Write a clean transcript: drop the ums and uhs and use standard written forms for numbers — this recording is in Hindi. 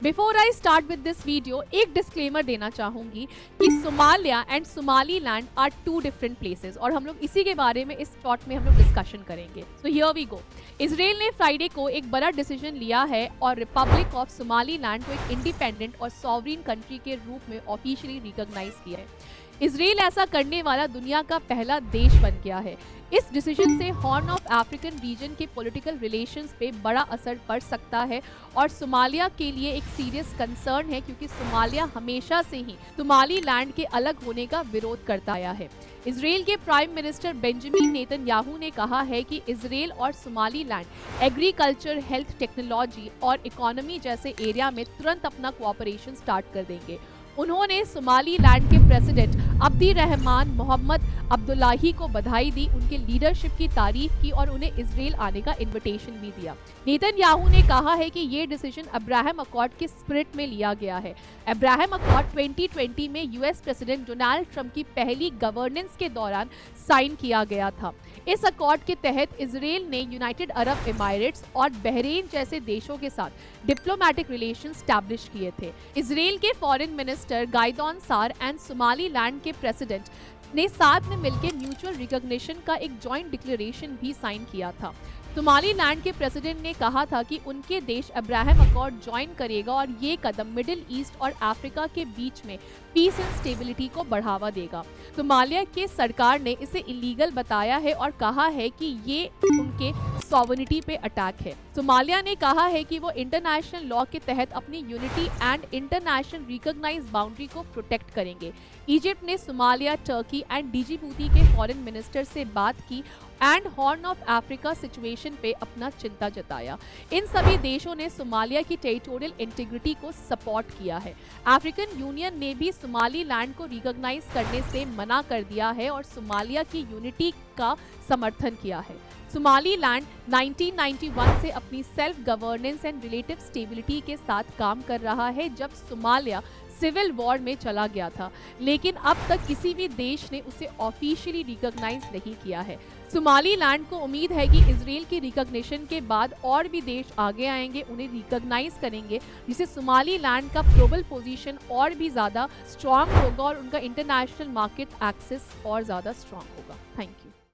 Before I start with this video एक डिस्क्लेमर देना चाहूंगी कि Somalia and Somaliland are two different places और हम लोग इसी के बारे में इस शॉर्ट में हम लोग डिस्कशन करेंगे। So here we go. Israel ने फ्राइडे को एक बड़ा डिसीजन लिया है और रिपब्लिक ऑफ सोमालीलैंड को एक इंडिपेंडेंट और सॉवरीन कंट्री के रूप में ऑफिशियली रिकॉग्नाइज किया है। इसराइल ऐसा करने वाला दुनिया का पहला देश बन गया है। इस डिसीजन से हॉर्न ऑफ अफ्रीकन रीजन के पॉलिटिकल रिलेशंस पे बड़ा असर पड़ सकता है और सोमालिया के लिए एक सीरियस कंसर्न है, क्योंकि सोमालिया हमेशा से ही सोमालीलैंड के अलग होने का विरोध करता आया है। इसराइल के प्राइम मिनिस्टर बेंजामिन नेतन्याहू ने कहा है कि इसराइल और सोमालीलैंड एग्रीकल्चर, हेल्थ, टेक्नोलॉजी और इकोनॉमी जैसे एरिया में तुरंत अपना कोऑपरेशन स्टार्ट कर देंगे। उन्होंने सोमालीलैंड के प्रेसिडेंट अब्दी रहमान मोहम्मद अब्दुल्लाही को बधाई दी, उनके लीडरशिप की तारीफ की और उन्हें इसराइल आने का इनविटेशन भी दिया। नेतन्याहू ने कहा है कि ये डिसीजन अब्राहम अकॉर्ड के स्पिरिट में लिया गया है। अब्राहम अकॉर्ड 2020 में यूएस प्रेसिडेंट डोनाल्ड ट्रंप की पहली गवर्नेंस के दौरान साइन किया गया था। इस अकॉर्ड के तहत इसराइल ने यूनाइटेड अरब एमिरेट्स और बहरीन जैसे देशों के साथ डिप्लोमेटिक रिलेशन स्टैब्लिश किए थे। इसराइल के फॉरेन मिनिस्टर गाइदोन सार एंड सोमालीलैंड के प्रेसिडेंट ने साथ में मिलकर म्यूचुअल रिकॉग्निशन का एक जॉइंट डिक्लेरेशन भी साइन किया था। सोमालीलैंड के प्रेसिडेंट ने कहा था कि उनके देश अब्राहम अकॉर्ड ज्वाइन करेगा और ये कदम मिडिल ईस्ट और अफ्रीका के बीच में पीस एंड स्टेबिलिटी को बढ़ावा देगा। सोमालिया के सरकार ने इसे इलीगल बताया है और कहा है कि ये उनके सॉवरेनिटी पे अटैक है। सोमालिया ने कहा है कि वो इंटरनेशनल लॉ के तहत अपनी unity and international recognise boundary को प्रोटेक्ट करेंगे। इजिप्ट ने सोमालिया, टर्की एंड डिजिबूती के फॉरेन मिनिस्टर से बात की and Horn of Africa situation पे अपना चिंता जताया। इन सभी देशों ने सोमालिया की टेरिटोरियल इंटीग्रिटी को सपोर्ट किया है। अफ्रीकन यूनियन ने भी सोमालीलैंड को रिकॉग्नाइज करने से मना कर दिया है और सोमालिया की यूनिटी का समर्थन किया है। सोमालीलैंड 1991 से अपनी self governance and relative stability के साथ काम कर रहा है, जब सोमालिया सिविल वॉर में चला गया था, लेकिन अब तक किसी भी देश ने उसे ऑफिशियली रिकॉग्नाइज नहीं किया है। सोमालीलैंड को उम्मीद है कि इसराइल की रिकॉग्निशन के बाद और भी देश आगे आएंगे, उन्हें रिकॉग्नाइज करेंगे, जिससे सोमालीलैंड का ग्लोबल पोजीशन और भी ज्यादा स्ट्रांग होगा और उनका इंटरनेशनल मार्केट एक्सेस और ज्यादा स्ट्रांग होगा। Thank you.